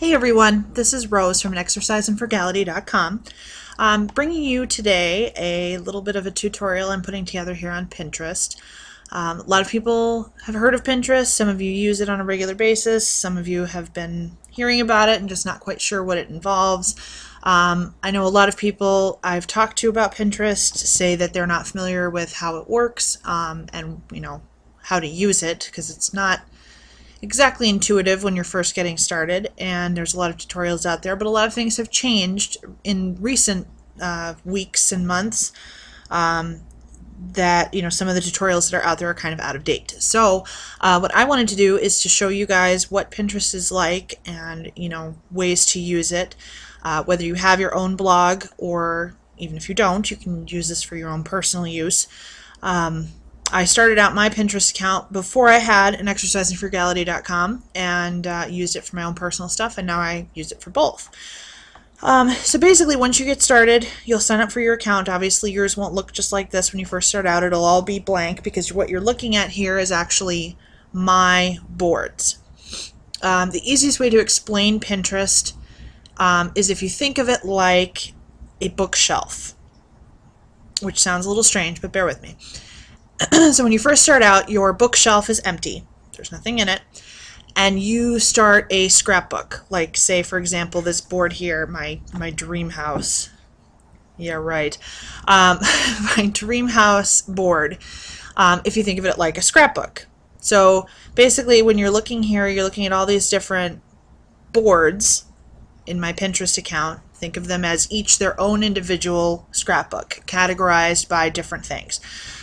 Hey everyone, this is Rose from exerciseandfrugality.com. I'm bringing you today a little bit of a tutorial I'm putting together here on Pinterest. A lot of people have heard of Pinterest, some of you use it on a regular basis, some of you have been hearing about it and just not quite sure what it involves. I know a lot of people I've talked to about Pinterest say that they're not familiar with how it works and how to use it, because it's not exactly intuitive when you're first getting started, and there's a lot of tutorials out there, but a lot of things have changed in recent weeks and months that some of the tutorials that are out there are kind of out of date. So what I wanted to do is to show you guys what Pinterest is like and ways to use it, whether you have your own blog or even if you don't, you can use this for your own personal use. I started out my Pinterest account before I had an exerciseandfrugality.com and used it for my own personal stuff, and now I use it for both. So basically, once you get started, you'll sign up for your account. Obviously, yours won't look just like this when you first start out. It'll all be blank because what you're looking at here is actually my boards. The easiest way to explain Pinterest is if you think of it like a bookshelf, which sounds a little strange, but bear with me. So when you first start out, your bookshelf is empty. There's nothing in it. And you start a scrapbook. Like, say, for example, this board here, my dream house. Yeah, right. My dream house board, if you think of it like a scrapbook. So basically, when you're looking here, you're looking at all these different boards in my Pinterest account. Think of them as each their own individual scrapbook, categorized by different things.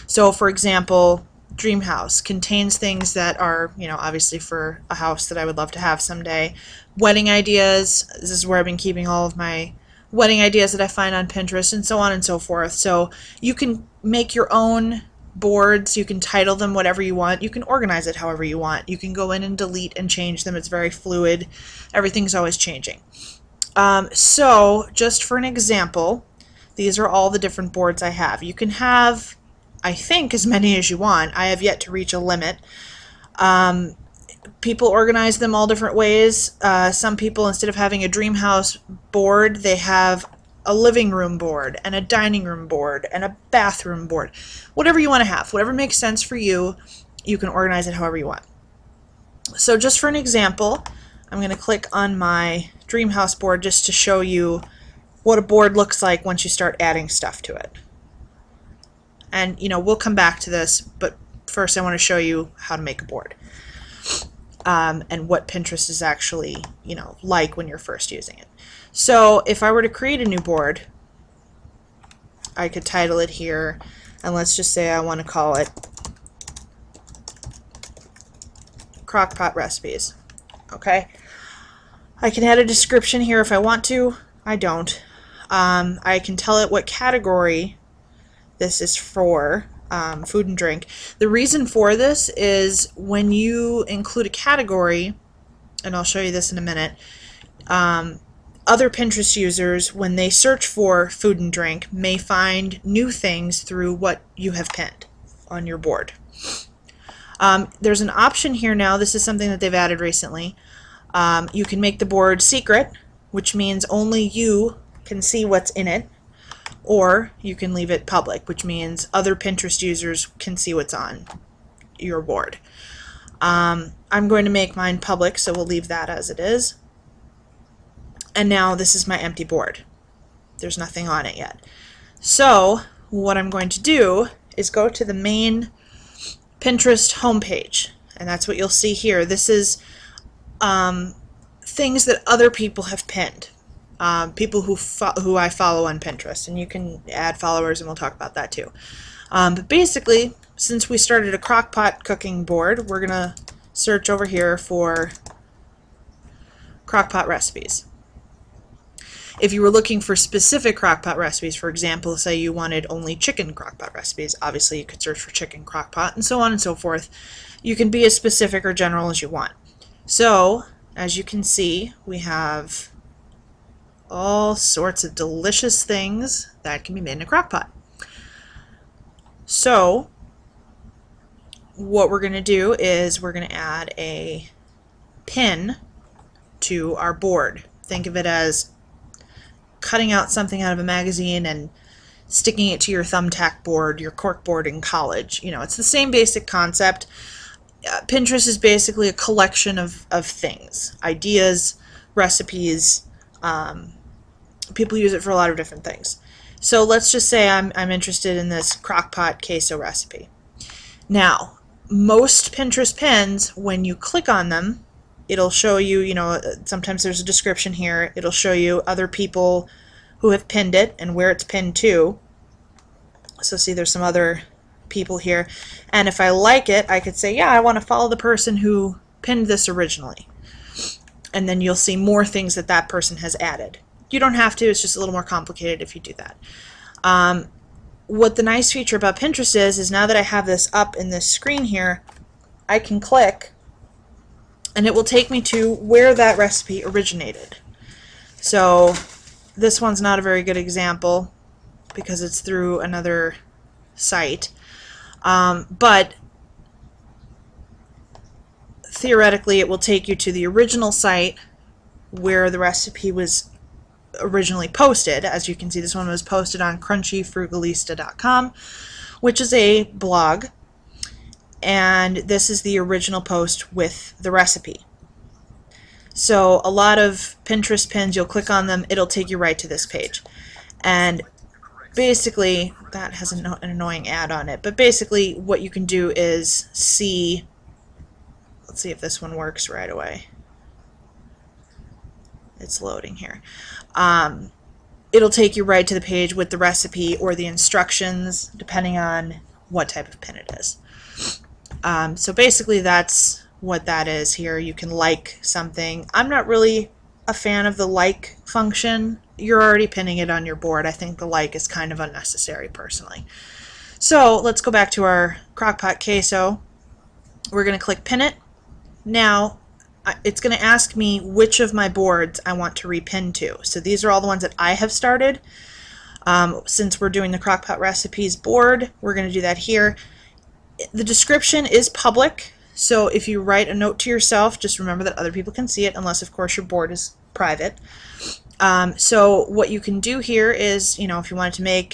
So, for example, Dream House contains things that are, obviously for a house that I would love to have someday. Wedding ideas, this is where I've been keeping all of my wedding ideas that I find on Pinterest, and so on and so forth. So you can make your own boards, you can title them whatever you want, you can organize it however you want. You can go in and delete and change them. It's very fluid. Everything's always changing. So, just for an example, these are all the different boards I have. You can have, I think, as many as you want. I have yet to reach a limit. People organize them all different ways. Some people, instead of having a dream house board, they have a living room board and a dining room board and a bathroom board. Whatever you want to have, whatever makes sense for you, you can organize it however you want. So just for an example, I'm going to click on my dream house board just to show you what a board looks like once you start adding stuff to it. And we'll come back to this, but first I want to show you how to make a board and what Pinterest is actually like when you're first using it. So if I were to create a new board, I could title it here, and let's just say I want to call it Crockpot Recipes. Okay, I can add a description here if I want to. I don't. I can tell it what category this is for, food and drink. The reason for this is when you include a category, and I'll show you this in a minute, other Pinterest users, when they search for food and drink, may find new things through what you have pinned on your board. There's an option here now. This is something that they've added recently. You can make the board secret, which means only you can see what's in it, or you can leave it public, which means other Pinterest users can see what's on your board. I'm going to make mine public, so we'll leave that as it is. And now this is my empty board. There's nothing on it yet. So what I'm going to do is go to the main Pinterest homepage, and that's what you'll see here. This is things that other people have pinned, people who I follow on Pinterest, and you can add followers, and we'll talk about that too. But basically, since we started a crockpot cooking board, we're gonna search over here for crockpot recipes. If you were looking for specific crockpot recipes, for example, say you wanted only chicken crockpot recipes, obviously you could search for chicken crockpot, and so on and so forth. You can be as specific or general as you want. So, as you can see, we have all sorts of delicious things that can be made in a crockpot. So, what we're going to do is we're going to add a pin to our board. Think of it as cutting out something out of a magazine and sticking it to your thumbtack board, your cork board in college. You know, it's the same basic concept. Pinterest is basically a collection of things, ideas, recipes. People use it for a lot of different things. So let's just say I'm interested in this crockpot queso recipe. Now, most Pinterest pins, when you click on them, it'll show you, you know, sometimes there's a description here. It'll show you other people who have pinned it and where it's pinned to. So see, there's some other people here. And if I like it, I could say, yeah, I want to follow the person who pinned this originally. And then you'll see more things that that person has added. You don't have to, it's just a little more complicated if you do that. What the nice feature about Pinterest is now that I have this up in this screen here, I can click and it will take me to where that recipe originated. So this one's not a very good example because it's through another site. But theoretically it will take you to the original site where the recipe was originally posted. As you can see, this one was posted on crunchyfrugalista.com, which is a blog, and this is the original post with the recipe. So a lot of Pinterest pins, you'll click on them, it'll take you right to this page. And basically, that has an annoying ad on it, but basically what you can do is see, let's see if this one works right away. It's loading here. It'll take you right to the page with the recipe or the instructions, depending on what type of pin it is. So basically that's what that is here. You can like something. I'm not really a fan of the like function. You're already pinning it on your board. I think the like is kind of unnecessary personally. So let's go back to our crockpot queso. We're going to click pin it. Now it's going to ask me which of my boards I want to repin to. So these are all the ones that I have started. Since we're doing the crockpot recipes board, we're going to do that here. The description is public, so if you write a note to yourself, just remember that other people can see it, unless of course your board is private. So what you can do here is, you know, if you wanted to make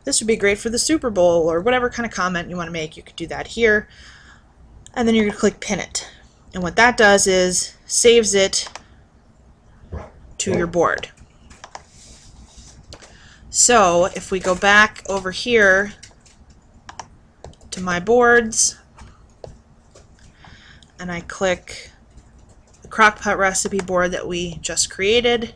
this would be great for the Super Bowl, or whatever kind of comment you want to make, you could do that here. And then you're going to click pin it. And what that does is saves it to your board. So if we go back over here to my boards and I click the crockpot recipe board that we just created,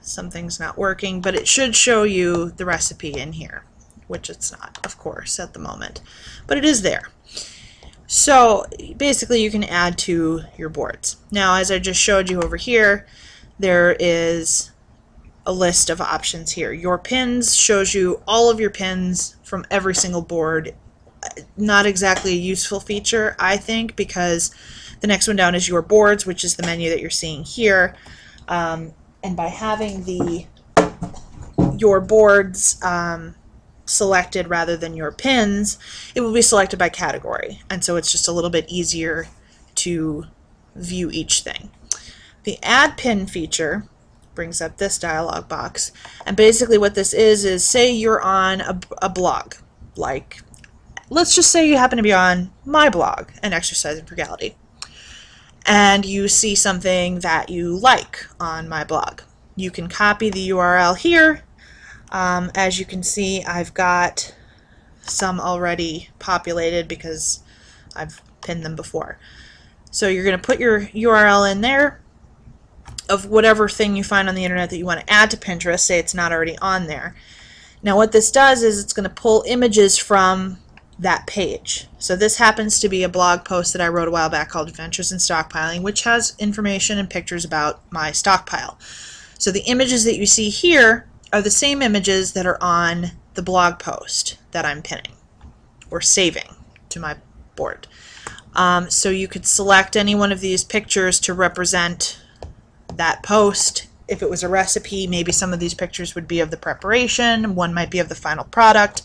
something's not working, but it should show you the recipe in here, which it's not, of course, at the moment, but it is there. So basically you can add to your boards. Now, as I just showed you over here, there is a list of options here. Your pins shows you all of your pins from every single board. Not exactly a useful feature, I think, because the next one down is your boards, which is the menu that you're seeing here. And by having your boards selected rather than your pins, it will be selected by category, and so it's just a little bit easier to view each thing. The add pin feature brings up this dialog box, and basically what this is say you're on a blog, like let's just say you happen to be on my blog, An Exercise in Frugality, and you see something that you like on my blog. You can copy the URL here. As you can see, I've got some already populated because I've pinned them before. So you're going to put your URL in there of whatever thing you find on the internet that you want to add to Pinterest, say it's not already on there. Now what this does is it's going to pull images from that page. So this happens to be a blog post that I wrote a while back called Adventures in Stockpiling, which has information and pictures about my stockpile. So the images that you see here are the same images that are on the blog post that I'm pinning or saving to my board. So you could select any one of these pictures to represent that post. If it was a recipe, maybe some of these pictures would be of the preparation, one might be of the final product.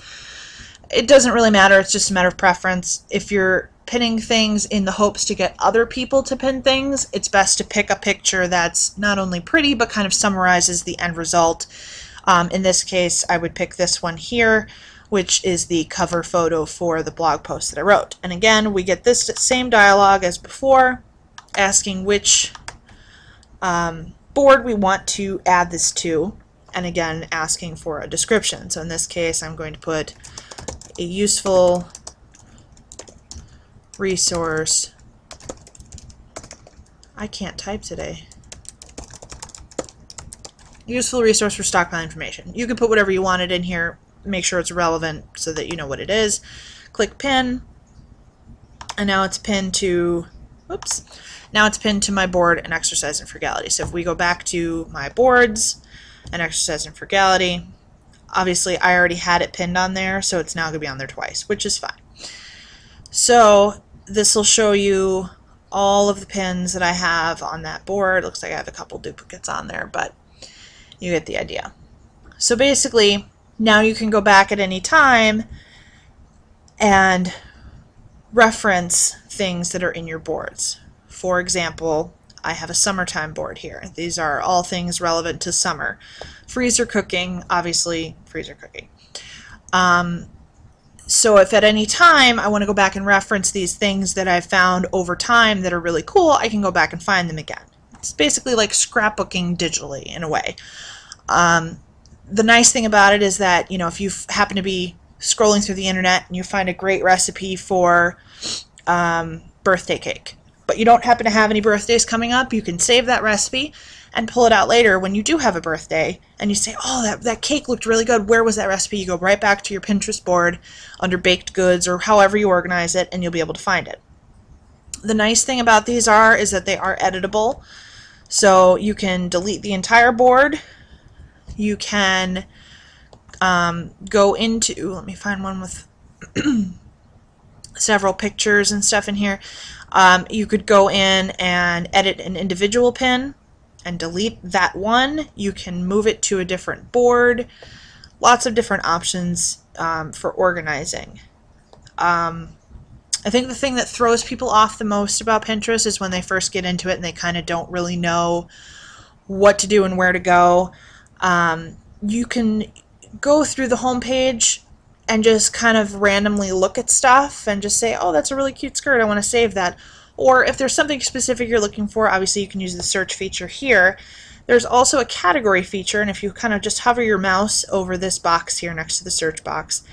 It doesn't really matter, it's just a matter of preference. If you're pinning things in the hopes to get other people to pin things, it's best to pick a picture that's not only pretty but kind of summarizes the end result. In this case, I would pick this one here, which is the cover photo for the blog post that I wrote. And again, we get this same dialogue as before, asking which board we want to add this to, and again asking for a description. So in this case, I'm going to put a useful resource. I can't type today. Useful resource for stockpile information. You can put whatever you wanted in here, make sure it's relevant so that you know what it is. Click pin, and now it's pinned to, oops, now it's pinned to my board and exercise in frugality. So if we go back to my boards and exercise in frugality, obviously I already had it pinned on there, so it's now going to be on there twice, which is fine. So this will show you all of the pins that I have on that board. Looks like I have a couple duplicates on there, but you get the idea. So basically, now you can go back at any time and reference things that are in your boards. For example, I have a summertime board here. These are all things relevant to summer. Freezer cooking, obviously freezer cooking. So if at any time I want to go back and reference these things that I've found over time that are really cool, I can go back and find them again. It's basically like scrapbooking digitally in a way. The nice thing about it is that, you know, if you happen to be scrolling through the internet and you find a great recipe for birthday cake, but you don't happen to have any birthdays coming up, you can save that recipe and pull it out later when you do have a birthday and you say, oh, that cake looked really good. Where was that recipe? You go right back to your Pinterest board under baked goods or however you organize it, and you'll be able to find it. The nice thing about these is that they are editable. So you can delete the entire board. You can go into, let me find one with several pictures and stuff in here. You could go in and edit an individual pin and delete that one. You can move it to a different board. Lots of different options for organizing. I think the thing that throws people off the most about Pinterest is when they first get into it and they kind of don't really know what to do and where to go. You can go through the home page and just kind of randomly look at stuff and just say, oh, that's a really cute skirt, I want to save that. Or if there's something specific you're looking for, obviously you can use the search feature here. There's also a category feature, and if you kind of just hover your mouse over this box here next to the search box,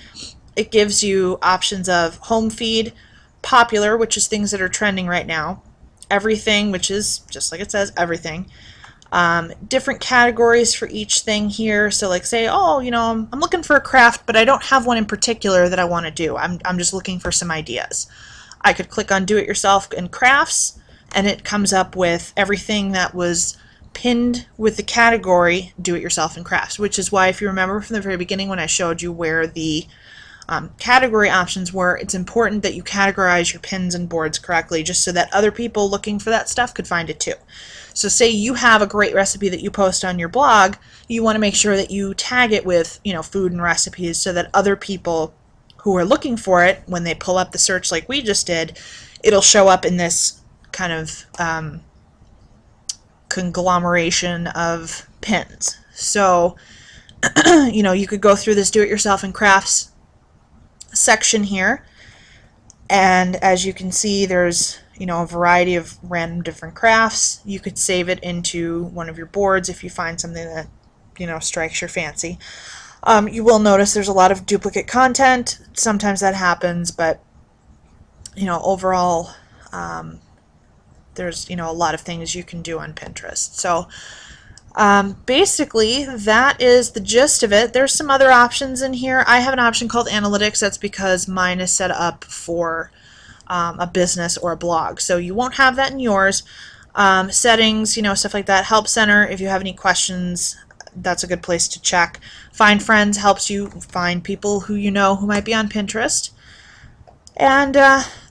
it gives you options of home feed, popular, which is things that are trending right now, everything, which is just like it says, everything. Different categories for each thing here. So like say, oh, you know, I'm looking for a craft, but I don't have one in particular that I want to do. I'm just looking for some ideas. I could click on do it yourself and crafts, and it comes up with everything that was pinned with the category do it yourself and crafts, which is why, if you remember from the very beginning when I showed you where the category options were, it's important that you categorize your pins and boards correctly, just so that other people looking for that stuff could find it too. So say you have a great recipe that you post on your blog, you want to make sure that you tag it with, you know, food and recipes, so that other people who are looking for it, when they pull up the search like we just did, it'll show up in this kind of conglomeration of pins. So you know, you could go through this do-it-yourself and crafts section here, and as you can see, there's, you know, a variety of random different crafts. You could save it into one of your boards if you find something that, you know, strikes your fancy. You will notice there's a lot of duplicate content. Sometimes that happens, but, you know, overall, there's, you know, a lot of things you can do on Pinterest. So basically, that is the gist of it. There's some other options in here. I have an option called Analytics. That's because mine is set up for a business or a blog. So you won't have that in yours. Settings, you know, stuff like that. Help Center, if you have any questions, that's a good place to check. Find Friends helps you find people who you know who might be on Pinterest. And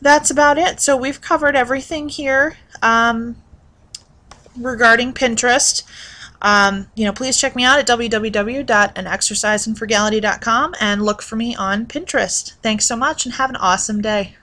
that's about it. So we've covered everything here regarding Pinterest. You know, please check me out at www.anexerciseinfrugality.com and look for me on Pinterest. Thanks so much and have an awesome day.